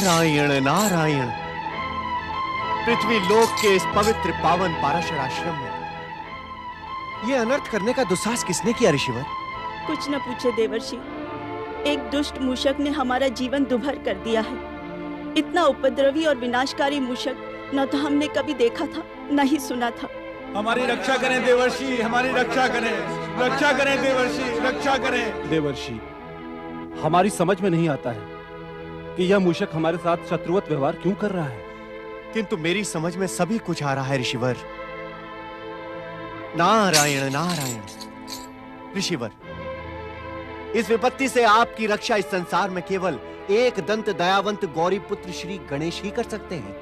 नारायण नारायण। पृथ्वी लोक के इस पवित्र पावन पाराशर आश्रम में ये अनर्थ करने का दुस्साहस किसने किया ऋषिवर? कुछ न पूछे देवर्षि, एक दुष्ट मूषक ने हमारा जीवन दुभर कर दिया है। इतना उपद्रवी और विनाशकारी मूषक न तो हमने कभी देखा था न ही सुना था। हमारी रक्षा करें देवर्षि, हमारी रक्षा करें, रक्षा करें देवर्षि, रक्षा करें। देवर्षि, हमारी समझ में नहीं आता है कि यह मूषक हमारे साथ शत्रुवत व्यवहार क्यों कर रहा है। किंतु मेरी समझ में सभी कुछ आ रहा है ऋषिवर। नारायण नारायण। ऋषिवर, इस विपत्ति से आपकी रक्षा इस संसार में केवल एक दंत दयावंत गौरी पुत्र श्री गणेश ही कर सकते हैं।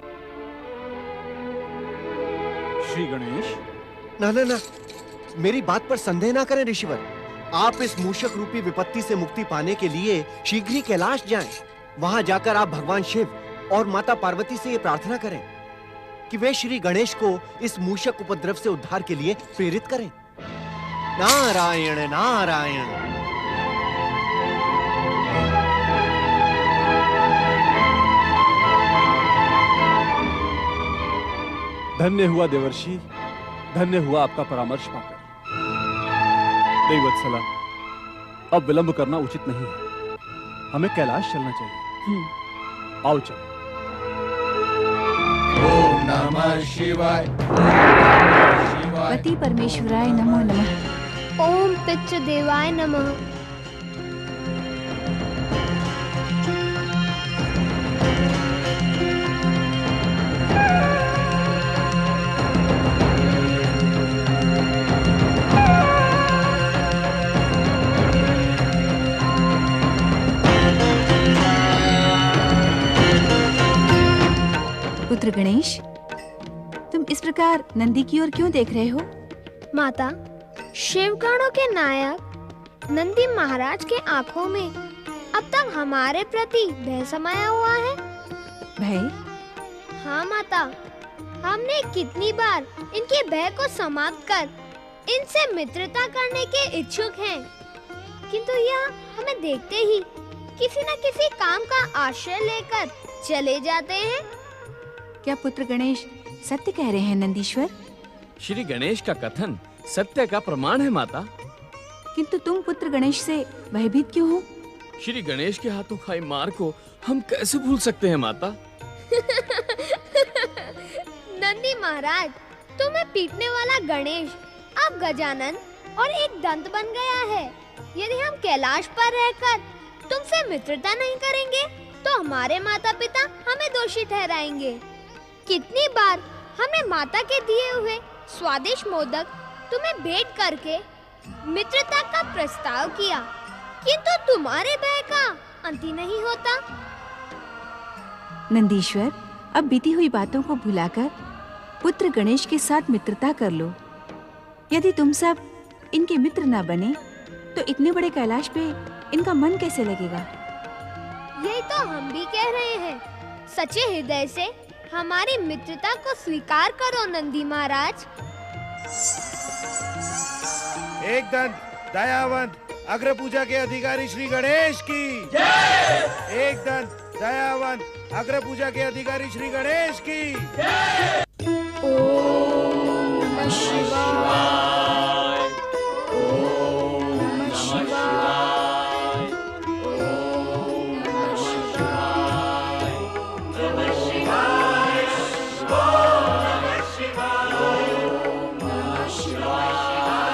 श्री गणेश? ना ना ना, मेरी बात पर संदेह ना करें ऋषिवर। आप इस मूषक रूपी विपत्ति से मुक्ति पाने के लिए शीघ्र ही कैलाश जाएं। वहां जाकर आप भगवान शिव और माता पार्वती से ये प्रार्थना करें कि वे श्री गणेश को इस मूषक उपद्रव से उद्धार के लिए प्रेरित करें। नारायण नारायण। धन्य हुआ देवर्षि, धन्य हुआ आपका परामर्श पाकर। देववत्सला, अब विलंब करना उचित नहीं है, हमें कैलाश चलना चाहिए। आओ चलो। ओम नमः शिवाय। पति परमेश्वराय नमो नमः। ओम पितृदेवाय नमः। पुत्र गणेश, तुम इस प्रकार नंदी की ओर क्यों देख रहे हो? माता, शिवगणों के नायक नंदी महाराज के आंखों में अब तक हमारे प्रति भय समाया हुआ है। भय? हाँ माता, हमने कितनी बार इनके भय को समाप्त कर इनसे मित्रता करने के इच्छुक हैं, किंतु यह हमें देखते ही किसी न किसी काम का आश्रय लेकर चले जाते हैं। क्या पुत्र गणेश सत्य कह रहे हैं नंदीश्वर? श्री गणेश का कथन सत्य का प्रमाण है माता। किंतु तुम पुत्र गणेश से भयभीत क्यों हो? श्री गणेश के हाथों खाई मार को हम कैसे भूल सकते हैं माता? नंदी महाराज, तुम्हें पीटने वाला गणेश अब गजानन और एक दंत बन गया है। यदि हम कैलाश पर रहकर तुमसे मित्रता नहीं करेंगे तो हमारे माता पिता हमें दोषी ठहराएंगे। कितनी बार हमने माता के दिए हुए स्वादिष्ट मोदक तुम्हें भेंट करके मित्रता का प्रस्ताव किया, किंतु तुम्हारे भय का अंत ही नहीं होता। नंदीश्वर, अब बीती हुई बातों को भुलाकर पुत्र गणेश के साथ मित्रता कर लो। यदि तुम सब इनके मित्र न बने तो इतने बड़े कैलाश पे इनका मन कैसे लगेगा? यही तो हम भी कह रहे हैं। सच्चे हृदय से हमारी मित्रता को स्वीकार करो नंदी महाराज। एक दंत दयावंत अग्र पूजा के अधिकारी श्री गणेश की जय। एक दंत दयावंत अग्र पूजा के अधिकारी श्री गणेश की जय। ओम नमः शिवाय। ओम नमः शिवाय। ओम नमः शिवाय। नमः शिवाय। ओम नमः शिवाय। ओम नमः शिवाय।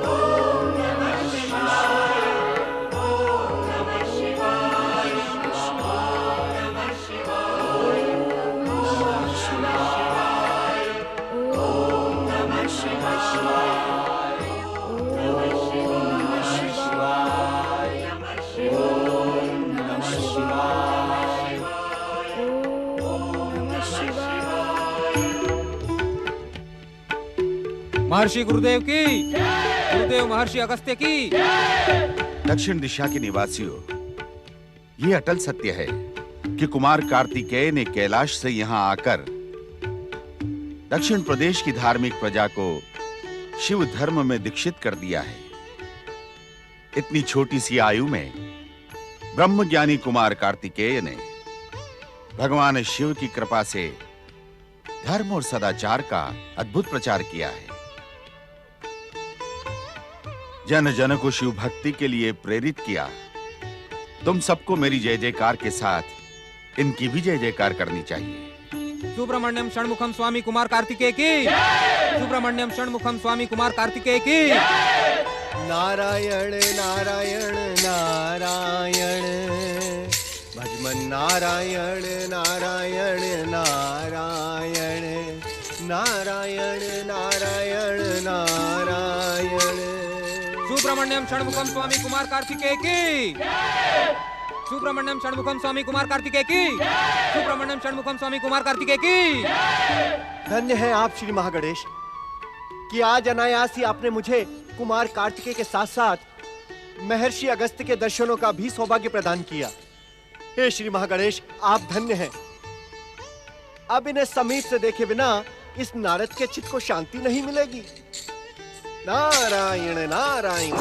ओम नमः शिवाय। ओम नमः शिवाय। ओम नमः शिवाय। ओम नमः शिवाय। ओम नमः शिवाय। ओम नमः शिवाय। ओम नमः शिवाय। ओम नमः शिवाय। महर्षि गुरुदेव की, गुरुदेव महर्षि अगस्त्य की। दक्षिण दिशा के निवासियों, ये अटल सत्य है कि कुमार कार्तिकेय ने कैलाश से यहाँ आकर दक्षिण प्रदेश की धार्मिक प्रजा को शिव धर्म में दीक्षित कर दिया है। इतनी छोटी सी आयु में ब्रह्मज्ञानी कुमार कार्तिकेय ने भगवान शिव की कृपा से धर्म और सदाचार का अद्भुत प्रचार किया है। जन जन को शिव भक्ति के लिए प्रेरित किया। तुम सबको मेरी जय जयकार के साथ इनकी भी जय जयकार करनी चाहिए। सुब्रमण्यम षण्मुखम स्वामी कुमार कार्तिकेय की। सुब्रमण्यम षण्मुखम स्वामी कुमार कार्तिकेय की। नारायण नारायण नारायण, भजमन नारायण नारायण नारायण, नारायण नारायण नारायण। सुब्रमण्यम षण्मुखम स्वामी कुमार कार्तिकेय की। सुब्रमण्यम षण्मुखम स्वामी कुमार कार्तिकेय की। सुब्रमण्यम षण्मुखम स्वामी कुमार कार्तिकेय की। धन्य है आप श्री महागणेश कि आज अनायास ही आपने मुझे कुमार कार्तिकेय के साथ साथ महर्षि अगस्त्य के दर्शनों का भी सौभाग्य प्रदान किया। हे श्री महागणेश, आप धन्य हैं। अब इन्हें समीप से देखे बिना इस नारद के चित्त को शांति नहीं मिलेगी। नारायण नारायण।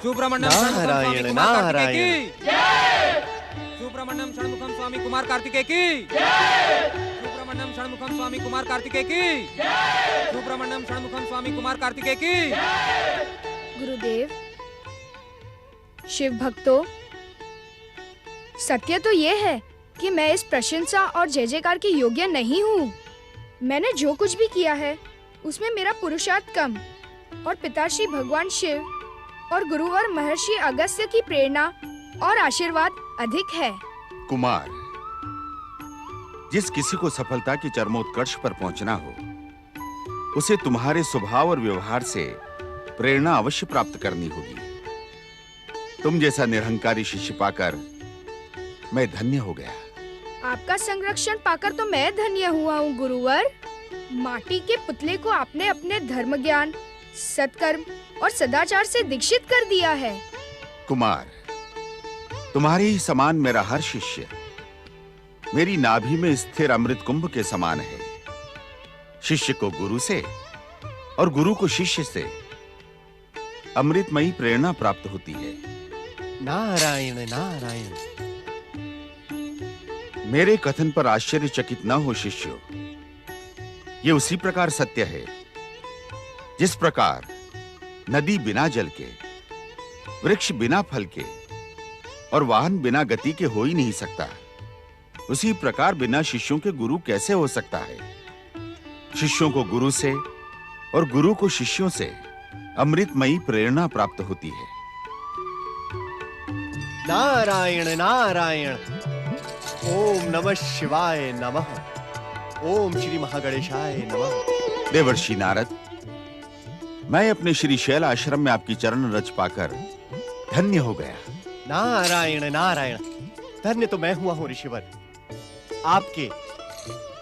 सुब्रमण्यम नारायण नारायण। सुब्रमण्यम षण्मुखम स्वामी कुमार कार्तिकेय की। सुब्रमण्यम षण्मुखम स्वामी कुमार कार्तिकेय की। सुब्रमण्यम षण्मुखम स्वामी कुमार कार्तिकेय की। गुरुदेव, शिव भक्तों, सत्य तो ये है कि मैं इस प्रशंसा और जय जयकार के योग्य नहीं हूँ। मैंने जो कुछ भी किया है उसमें मेरा पुरुषार्थ कम और पिताश्री भगवान शिव और गुरुवर महर्षि अगस्त्य की प्रेरणा और आशीर्वाद अधिक है। कुमार, जिस किसी को सफलता के चरमोत्कर्ष पर पहुंचना हो, उसे तुम्हारे स्वभाव और व्यवहार से प्रेरणा अवश्य प्राप्त करनी होगी। तुम जैसा निरहंकारी शिष्य पाकर मैं धन्य हो गया। आपका संरक्षण पाकर तो मैं धन्य हुआ हूँ गुरुवर। माटी के पुतले को आपने अपने धर्म ज्ञान, सत्कर्म और सदाचार से दीक्षित कर दिया है। कुमार, तुम्हारे ही समान मेरा हर शिष्य मेरी नाभि में स्थिर अमृत कुंभ के समान है। शिष्य को गुरु से और गुरु को शिष्य से अमृतमयी प्रेरणा प्राप्त होती है। नारायण नारायण। मेरे कथन पर आश्चर्यचकित न हो शिष्यों। ये उसी प्रकार सत्य है जिस प्रकार नदी बिना जल के, वृक्ष बिना फल के और वाहन बिना गति के हो ही नहीं सकता। उसी प्रकार बिना शिष्यों के गुरु कैसे हो सकता है। शिष्यों को गुरु से और गुरु को शिष्यों से अमृतमयी प्रेरणा प्राप्त होती है। नारायण नारायण। ओम नमः शिवाय नमः। ओम श्री महागणेशाय नमः। देवर्षि नारद, मैं अपने श्री शैल आश्रम में आपकी चरण रज पाकर धन्य हो गया। नारायण नारायण। धन्य तो मैं हुआ हूँ ऋषिवर, आपके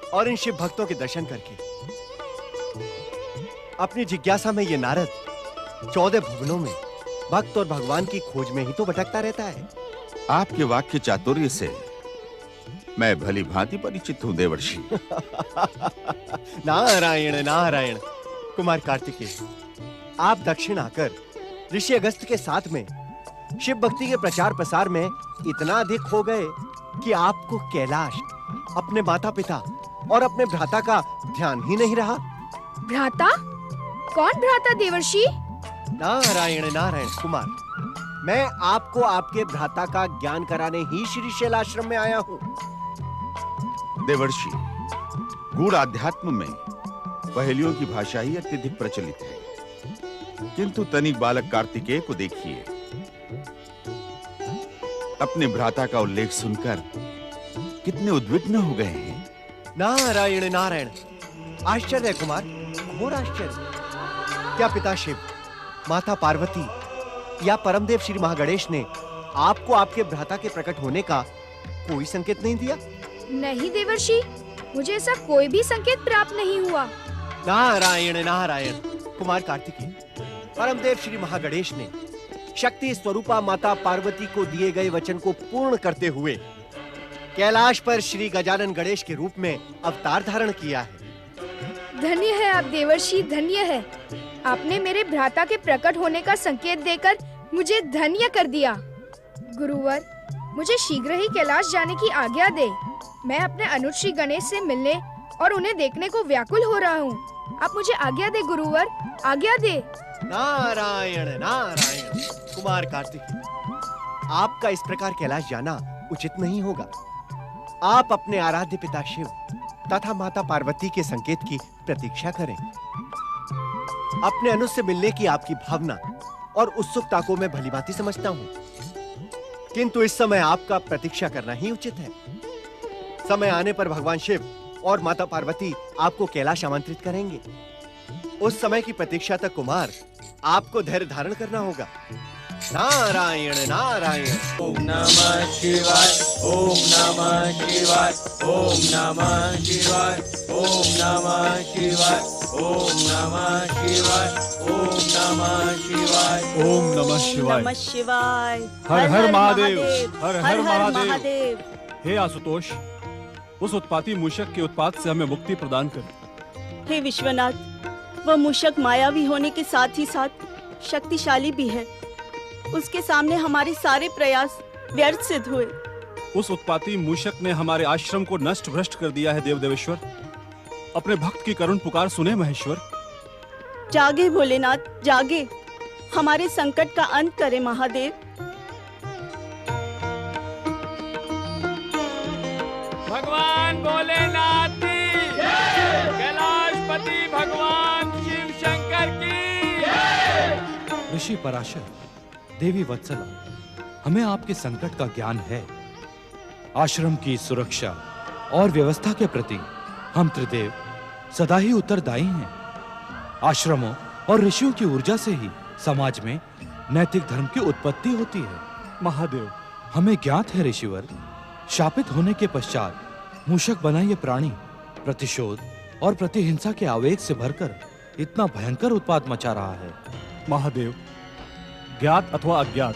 और इन शिव भक्तों के दर्शन करके। अपनी जिज्ञासा में ये नारद 14 भुवनों में भक्त और भगवान की खोज में ही तो भटकता रहता है। आपके वाक्य चातुर्य से मैं भली भांति परिचित हूँ देवर्षि। नारायण नारायण। कुमार कार्तिकेय, आप दक्षिण आकर ऋषि अगस्त्य के साथ में शिव भक्ति के प्रचार प्रसार में इतना अधिक हो गए कि आपको कैलाश, अपने माता पिता और अपने भ्राता का ध्यान ही नहीं रहा। भ्राता? कौन भ्राता देवर्षि? नारायण नारायण। कुमार, मैं आपको आपके भ्राता का ज्ञान कराने ही श्री शैलाश्रम में आया हूँ। देवर्षि, गूढ़ आध्यात्म में पहेलियों की भाषा ही अत्यधिक प्रचलित है, किंतु तनिक बालक कार्तिकेय को देखिए। अपने भ्राता का उल्लेख सुनकर कितने उद्विग्न हो गए हैं। नारायण नारायण। आश्चर्य है कुमार, घोर आश्चर्य। क्या पिता शिव, माता पार्वती या परमदेव श्री महागणेश ने आपको आपके भ्राता के प्रकट होने का कोई संकेत नहीं दिया? नहीं देवर्षि, मुझे ऐसा कोई भी संकेत प्राप्त नहीं हुआ। नारायण नारायण। कुमार कार्तिकेय, परमदेव श्री महागणेश ने शक्ति स्वरूपा माता पार्वती को दिए गए वचन को पूर्ण करते हुए कैलाश पर श्री गजानन गणेश के रूप में अवतार धारण किया है। धन्य है आप देवर्षि, धन्य है। आपने मेरे भ्राता के प्रकट होने का संकेत देकर मुझे धन्य कर दिया। गुरुवर, मुझे शीघ्र ही कैलाश जाने की आज्ञा दे। मैं अपने अनुज श्री गणेश से मिलने और उन्हें देखने को व्याकुल हो रहा हूँ। आप मुझे आज्ञा दे गुरुवर, आज्ञा दे। नारायण नारायण। कुमार कार्तिक, आपका इस प्रकार कैलाश जाना उचित नहीं होगा। आप अपने आराध्य पिता शिव तथा माता पार्वती के संकेत की प्रतीक्षा करें। अपने अनुज से मिलने की आपकी भावना और उत्सुकता को मैं भलीभांति समझता हूँ, किंतु इस समय आपका प्रतीक्षा करना ही उचित है। समय आने पर भगवान शिव और माता पार्वती आपको कैलाश आमंत्रित करेंगे। उस समय की प्रतीक्षा तक कुमार आपको धैर्य धारण करना होगा। नारायण नारायण। ओम नमः शिवाय, ओम नमः शिवाय, ओम नमः शिवाय, ओम नमः शिवाय, ओम नमः शिवाय, ओम नमः शिवाय, ओम नमः शिवाय। नमः शिवाय। हर हर महादेव, हर हर महादेव। महादेव। हे आशुतोष, उस उत्पाती मूषक के उत्पात से हमें मुक्ति प्रदान कर। हे विश्वनाथ, वह मूषक मायावी होने के साथ ही साथ शक्तिशाली भी है। उसके सामने हमारे सारे प्रयास व्यर्थ सिद्ध हुए। उस उत्पाती मूषक ने हमारे आश्रम को नष्ट भ्रष्ट कर दिया है। देवदेवेश्वर, अपने भक्त की करुण पुकार सुने महेश्वर। जागे भोलेनाथ, जागे, हमारे संकट का अंत करे महादेव। भगवान भोलेनाथ की, कैलाशपति भगवान शिव शंकर की। ऋषि पराशर, देवी वत्सला, हमें आपके संकट का ज्ञान है। आश्रम की सुरक्षा और व्यवस्था के प्रति हम त्रिदेव सदा ही उत्तरदायी हैं। आश्रमों और ऋषियों की ऊर्जा से ही समाज में नैतिक धर्म की उत्पत्ति होती है। महादेव, हमें ज्ञात है ऋषिवर, शापित होने के पश्चात मूषक बना ये प्राणी प्रतिशोध और प्रतिहिंसा के आवेग से भरकर इतना भयंकर उत्पात मचा रहा है। महादेव, ज्ञात अथवा अज्ञात,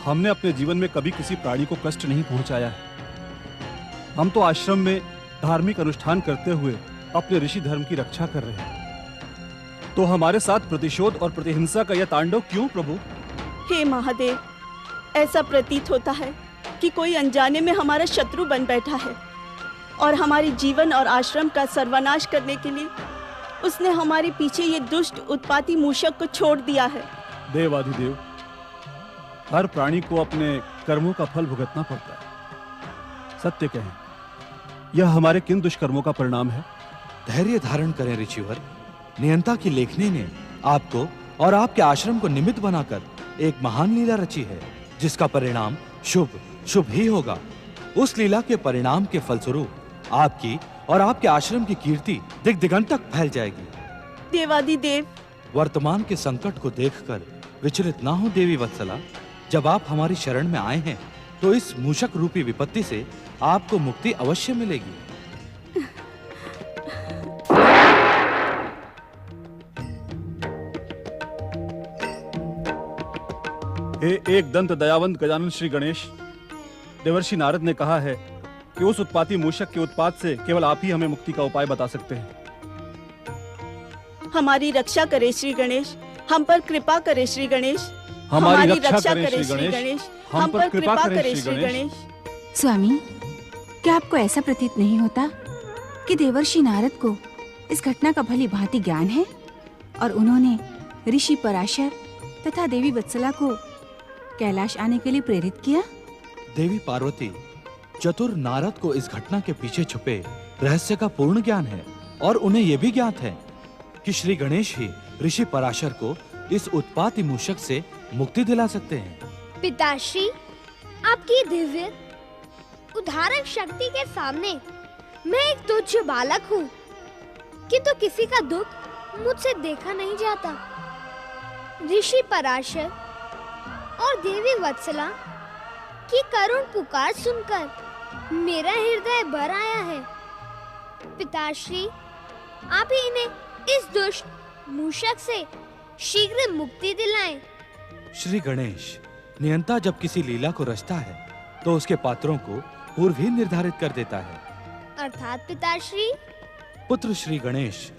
हमने अपने जीवन में कभी किसी प्राणी को कष्ट नहीं पहुंचाया है। हम तो आश्रम में धार्मिक अनुष्ठान करते हुए अपने ऋषि धर्म की रक्षा कर रहे हैं, तो हमारे साथ प्रतिशोध और प्रतिहिंसा का यह तांडव क्यों प्रभु? हे महादेव, ऐसा प्रतीत होता है कि कोई अनजाने में हमारा शत्रु बन बैठा है और हमारे जीवन और आश्रम का सर्वनाश करने के लिए उसने हमारे पीछे ये दुष्ट उत्पाती मूषक को छोड़ दिया है। देवाधिदेव, हर प्राणी को अपने कर्मों का फल भुगतना पड़ता है। सत्य कहें, यह हमारे किन दुष्कर्मों का परिणाम है? धैर्य धारण करें ऋषिवर। नियंता की लेखनी ने आपको और आपके आश्रम को निमित्त बनाकर एक महान लीला रची है, जिसका परिणाम शुभ शुभ ही होगा। उस लीला के परिणाम के फलस्वरूप आपकी और आपके आश्रम की कीर्ति दिग दिगंत तक फैल जाएगी। देवाधिदेव, वर्तमान के संकट को देखकर विचलित ना हो देवी वत्सला। जब आप हमारी शरण में आए हैं, तो इस मूषक रूपी विपत्ति से आपको मुक्ति अवश्य मिलेगी। हे एक दंत दयावंत गजानन श्री गणेश, देवर्षि नारद ने कहा है कि उस उत्पाती मूषक के उत्पात से केवल आप ही हमें मुक्ति का उपाय बता सकते हैं। हमारी रक्षा करे श्री गणेश, हम पर कृपा करे श्री गणेश। हमारी रक्षा करे श्री गणेश, हम पर कृपा करे श्री गणेश। स्वामी, क्या आपको ऐसा प्रतीत नहीं होता कि देवर्षि नारद को इस घटना का भली भांति ज्ञान है और उन्होंने ऋषि पराशर तथा देवी वत्सला को कैलाश आने के लिए प्रेरित किया? देवी पार्वती, चतुर नारद को इस घटना के पीछे छुपे रहस्य का पूर्ण ज्ञान है और उन्हें यह भी ज्ञात है कि श्री गणेश ही ऋषि पराशर को इस उत्पाती मूषक से मुक्ति दिला सकते हैं। पिताश्री, आपकी दिव्य उद्धारक शक्ति के सामने मैं एक तुच्छ बालक हूँ, किंतु किसी का दुख मुझसे देखा नहीं जाता। ऋषि पराशर और देवी वत्सला की करुण पुकार सुनकर मेरा हृदय भर आया है। पिताश्री, आप ही इन्हें इस दुष्ट मूषक से शीघ्र मुक्ति दिलाएं। श्री गणेश, नियंता जब किसी लीला को रचता है तो उसके पात्रों को पूर्व ही निर्धारित कर देता है। अर्थात पिताश्री? पुत्र श्री गणेश,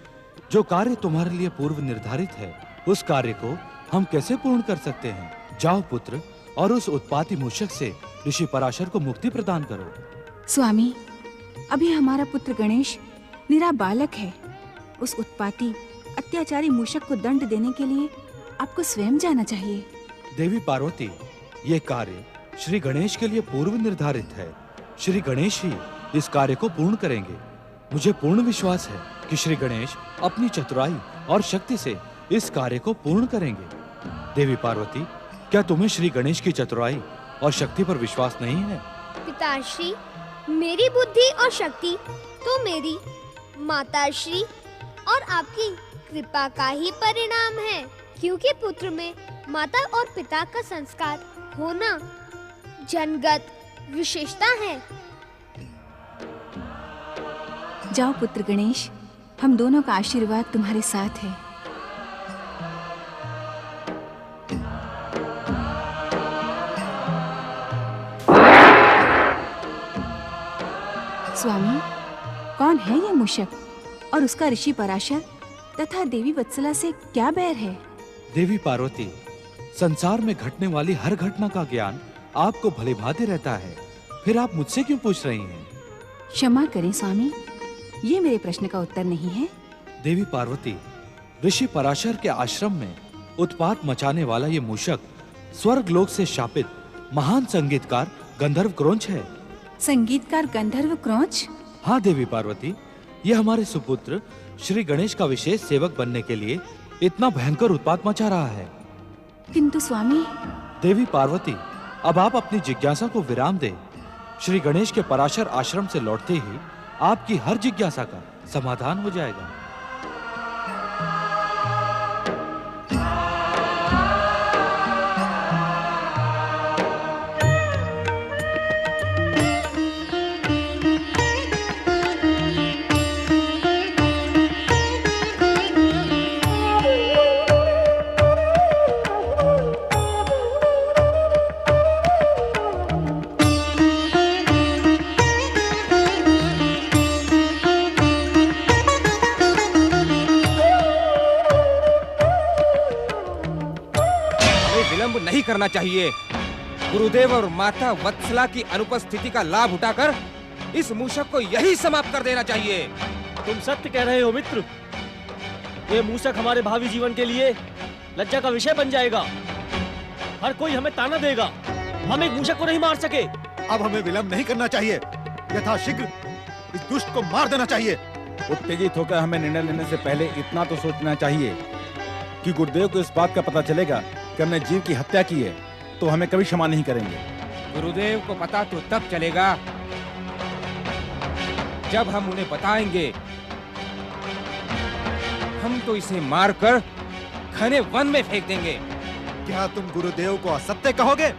जो कार्य तुम्हारे लिए पूर्व निर्धारित है, उस कार्य को हम कैसे पूर्ण कर सकते हैं? जाओ पुत्र, और उस उत्पाती मूषक से ऋषि पराशर को मुक्ति प्रदान करो। स्वामी, अभी हमारा पुत्र गणेश निरा बालक है। उस उत्पाती अत्याचारी मूषक को दंड देने के लिए आपको स्वयं जाना चाहिए। देवी पार्वती, ये कार्य श्री गणेश के लिए पूर्व निर्धारित है। श्री गणेश ही इस कार्य को पूर्ण करेंगे। मुझे पूर्ण विश्वास है कि श्री गणेश अपनी चतुराई और शक्ति से इस कार्य को पूर्ण करेंगे। देवी पार्वती, क्या तुम्हें श्री गणेश की चतुराई और शक्ति पर विश्वास नहीं है? पिताश्री, मेरी बुद्धि और शक्ति तो मेरी माताश्री और आपकी कृपा का ही परिणाम है, क्योंकि पुत्र में माता और पिता का संस्कार होना जन्मगत विशेषता है। जाओ पुत्र गणेश, हम दोनों का आशीर्वाद तुम्हारे साथ है। स्वामी, कौन है ये मूषक और उसका ऋषि पराशर तथा देवी वत्सला से क्या बैर है? देवी पार्वती, संसार में घटने वाली हर घटना का ज्ञान आपको भली भांति रहता है, फिर आप मुझसे क्यों पूछ रही हैं? क्षमा करें स्वामी, ये मेरे प्रश्न का उत्तर नहीं है। देवी पार्वती, ऋषि पराशर के आश्रम में उत्पात मचाने वाला ये मूषक स्वर्ग लोक से शापित महान संगीतकार गंधर्व क्रोंच है। संगीतकार गंधर्व क्रोंच? हाँ देवी पार्वती, ये हमारे सुपुत्र श्री गणेश का विशेष सेवक बनने के लिए इतना भयंकर उत्पात मचा रहा है। किंतु स्वामी। देवी पार्वती, अब आप अपनी जिज्ञासा को विराम दें। श्री गणेश के पराशर आश्रम से लौटते ही आपकी हर जिज्ञासा का समाधान हो जाएगा। नहीं करना चाहिए। गुरुदेव और माता वत्सला की अनुपस्थिति का लाभ उठाकर इस मूषक को यही समाप्त कर देना चाहिए। तुम सत्य कह रहे हो मित्र। ये मूषक हमारे भावी जीवन के लिए लज्जा का विषय बन जाएगा। हर कोई हमें ताना देगा, हम एक मूषक को नहीं मार सके। अब हमें विलंब नहीं करना चाहिए, यथाशीघ्र इस दुष्ट को मार देना चाहिए। उत्तेजित होकर हमें निर्णय लेने से पहले इतना तो सोचना चाहिए कि गुरुदेव को इस बात का पता चलेगा कि हमने जीव की हत्या की है, तो हमें कभी क्षमा नहीं करेंगे। गुरुदेव को पता तो तब चलेगा जब हम उन्हें बताएंगे। हम तो इसे मारकर घने वन में फेंक देंगे। क्या तुम गुरुदेव को असत्य कहोगे?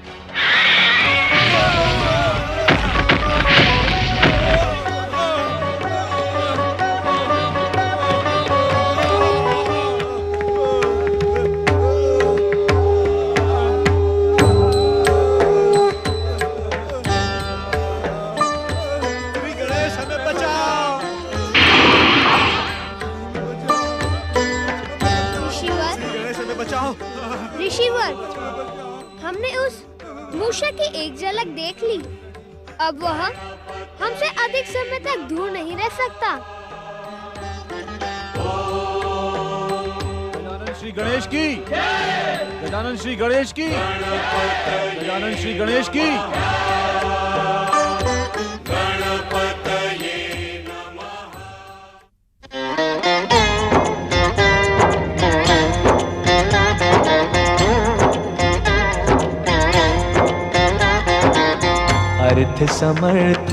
ऋषिवर, हमने उस मूषक की एक झलक देख ली। अब वह हमसे अधिक समय तक दूर नहीं रह सकता। गजानन श्री गणेश की, गजानन श्री गणेश की, गजानन श्री गणेश की। अर्थ समर्थ